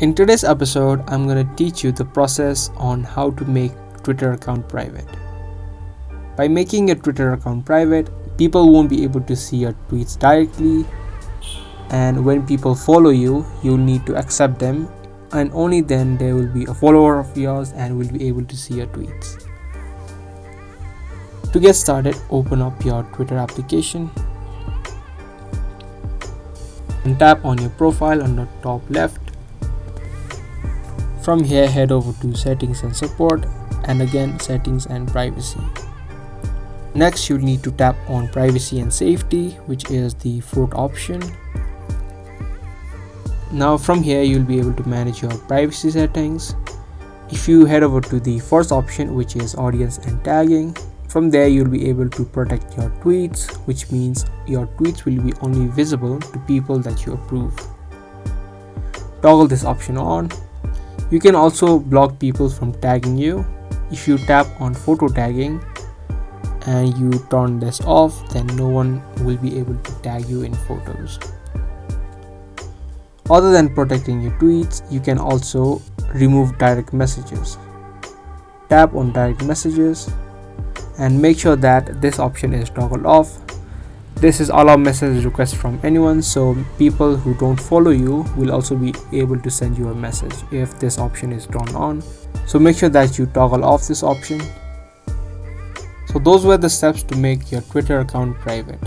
In today's episode, I'm going to teach you the process on how to make Twitter account private. By making a Twitter account private, people won't be able to see your tweets directly, and when people follow you, you'll need to accept them, and only then they will be a follower of yours and will be able to see your tweets. To get started, open up your Twitter application and tap on your profile on the top left. From here, head over to Settings and Support, and again Settings and Privacy. Next, you'll need to tap on Privacy and Safety, which is the fourth option. Now from here, you'll be able to manage your privacy settings. If you head over to the first option, which is Audience and Tagging, from there you'll be able to protect your tweets, which means your tweets will be only visible to people that you approve. Toggle this option on. You can also block people from tagging you. If you tap on photo tagging and you turn this off, then no one will be able to tag you in photos. Other than protecting your tweets, you can also remove direct messages. Tap on direct messages and make sure that this option is toggled off. This is allow message requests from anyone, so people who don't follow you will also be able to send you a message if this option is turned on. So make sure that you toggle off this option. So those were the steps to make your Twitter account private.